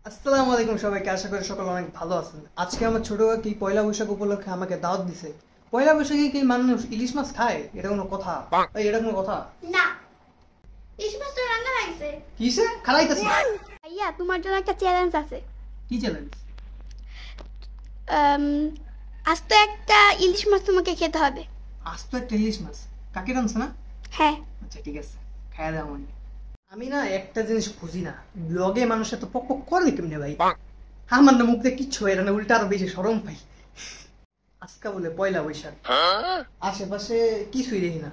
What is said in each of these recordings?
আসসালামু আলাইকুম সবাইকে, আশা করি সকলে অনেক ভালো আছেন। আজকে আমার ছোট কাকি পয়লা বৈশাখ উপলক্ষে আমাকে দাওয়াত দিছে। পয়লা বৈশাখে কি মানুষ ইলিশ মাছ খায়? এটা কোনো কথা? এই এটা কোনো কথা না, ইলিশ মাছ তো রান্না হয়েছে। কিসে খালাইতেছি? ভাইয়া, তোমার জন্য একটা চ্যালেঞ্জ আছে। কি চ্যালেঞ্জ? আজ তো একটা ইলিশ মাছ তোমাকে খেতে হবে। আজ তো একটা ইলিশ মাছ কাকি রানছে না? হ্যাঁ। আচ্ছা ঠিক আছে, খাইয়া দাও আমাকে। আমি না একটা জিনিস বুঝি না, ব্লগে মানুষ এত পক পক করে কেমনে ভাই? আমার না মুখ দিয়ে কিচ্ছু হয় না, উল্টা আরো বেশি শরম পাই। আজকে বলে পয়লা বৈশাখ, আশেপাশে কিছুই দেখি না।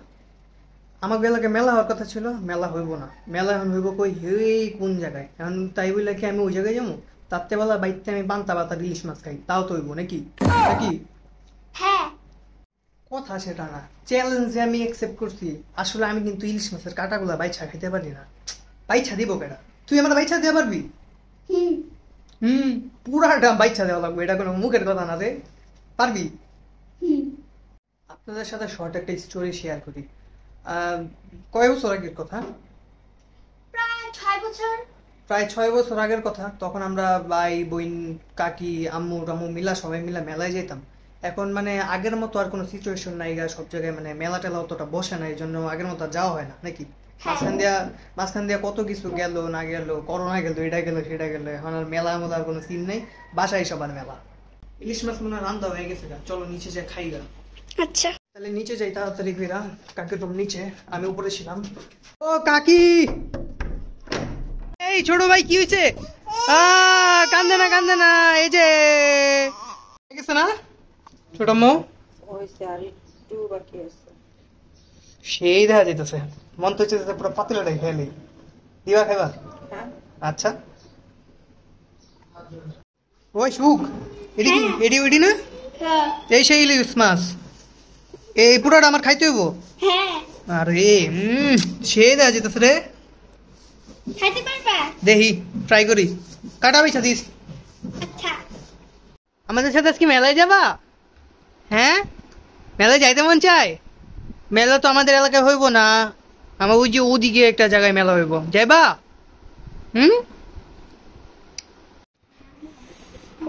আমার এলাকায় মেলা হওয়ার কথা ছিল, মেলা হইব না। মেলা এখন হইব কই, এই কোন জায়গায়? এখন তাই বলে কি আমি ওই জায়গায় যাবো? তাতে বেলা বাইতে আমি পান্তা পাতা ইলিশ মাছ খাই, তাও তো হইব নাকি? নাকি হ্যাঁ। কথা সেটা না, চ্যালেঞ্জে আমি অ্যাকসেপ্ট করছি। আসলে আমি কিন্তু ইলিশ মাছের কাঁটাগুলা বাইছা খাইতে পারি না। বাইছা দিব কেটা? তুই আমার বাইছা দিতে পারবি? হুম। হুম, পুরাটা বাইছা দেওয়া লাগবে, এটা কোনো মুখের কথা না রে। পারবি? হুম। আপনাদের সাথে শর্ট একটা স্টোরি শেয়ার করি। কয় বছর আগের কথা? প্রায় 6 বছর। প্রায় 6 বছর আগের কথা। তখন আমরা ভাই বোন কাকি আম্মু টাম্মু মিলা সবাই মিলা মেলায় যেতাম। এখন মানে আগের মতো আর কোনো সিচুয়েশন নাই গা, সব জায়গায় মানে মেলা টেলা অতটা বসে না, এই জন্য আগের মতো আর যাওয়া হয় না নাকি? মাঝখান দিয়া কত কিছু গেল না গেল, করোনা গেল, এটা গেল সেটা গেল, এখন আর মেলা মেলার কোনো সিন নেই। বাসায় সবার মেলা। ইলিশ মাছ মনে হয় রান্না হয়ে গেছে গা, চলো নিচে যাই খাই গা। আচ্ছা। তাহলে নিচে যাই তাড়াতাড়ি ফেরা। কাকি তুমি নিচে, আমি উপরে ছিলাম। ও কাকি, এই ছোট ভাই কি হয়েছে? কান্দে না কান্দে না, এই যে হয়ে গেছে না ছোট মো? সেই দেখা যাইতেছে, মন তো হচ্ছে পুরো পাতিলাটাই খেয়ালি দিবা খাইবা। আচ্ছা ওই সুখ, এডি কি এডি ওইডি না? হ্যাঁ। এই সেই ইলিশ মাছ, এই পুরোটা আমার খাইতে হইব? হ্যাঁ। আরে সেই দেখা যেতেছে রে। খাইতে পারবা? দেখি ট্রাই করি। কাটা পয়সা দিস। আচ্ছা। আমাদের সাথে আজকে মেলায় যাবা? হ্যাঁ, মেলায় যাইতে মন চায়। মেলা তো আমাদের এলাকায় হইব না, আমার ওই যে ওদিকে একটা জায়গায় মেলা হইব, যাইবা? হুম,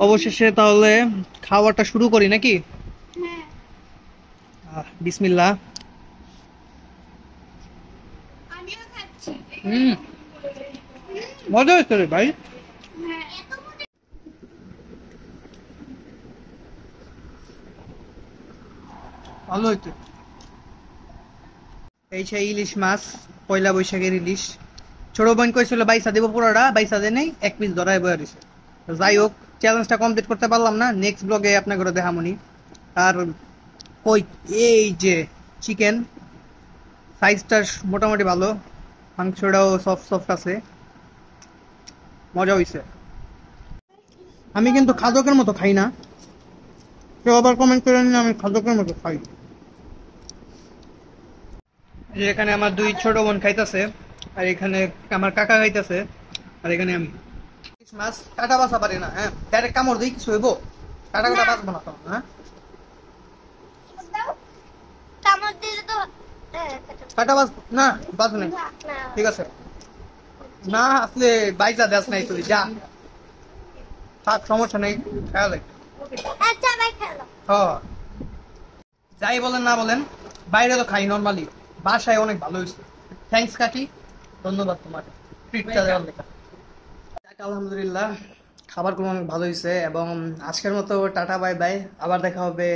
অবশেষে তাহলে খাওয়াটা শুরু করি নাকি? হ্যাঁ। বিসমিল্লাহ। আমিও খাচ্ছি। মজা হয়েছে রে ভাই। হ্যাঁ। ভালো হয়েছে। এই সেই ইলিশ মাছ, পয়লা বৈশাখের ইলিশ। ছোট বোন কইছিল বাইসা দেবো, পুরোটা বাইসা দে নেই, এক পিস ধরায় বয়ে দিছে। যাই হোক, চ্যালেঞ্জটা কমপ্লিট করতে পারলাম না। নেক্সট ব্লগে আপনাকে দেখামনি। আর ওই এই যে চিকেন সাইজটা মোটামুটি ভালো, মাংসটাও সফট সফট আছে, মজা হইছে। আমি কিন্তু খাদকের মতো খাই না, কেউ আবার কমেন্ট করে নিন আমি খাদকের মতো খাই। এখানে আমার দুই ছোট বোন খাইতেছে, আর এখানে আমার কাকা খাইতেছে, আর এখানে আমি। মাছ কাটা বাসা পারি না, হ্যাঁ ডাইরেক্ট কামড় দিই কিছু হইব? কাটা কাটা বাঁচবো না তো, হ্যাঁ কামড় দিলে তো কাটা বাঁচ না, বাঁচবো না। না। ঠিক আছে, না আসলে বাইজা দেশ নাই, তুই যা থাক, সমস্যা নেই, খেয়াল। আচ্ছা, ভাই খেলো। হ্যাঁ, যাই বলেন না বলেন, বাইরে তো খাই নর্মালি, বাসায় অনেক ভালো হয়েছে। থ্যাঙ্কস কাকি, ধন্যবাদ তোমার ট্রিটটা দেওয়ার লেখা। আলহামদুলিল্লাহ, খাবারগুলো অনেক ভালো হয়েছে। এবং আজকের মতো টাটা বাই বাই, আবার দেখা হবে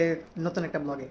নতুন একটা ব্লগে।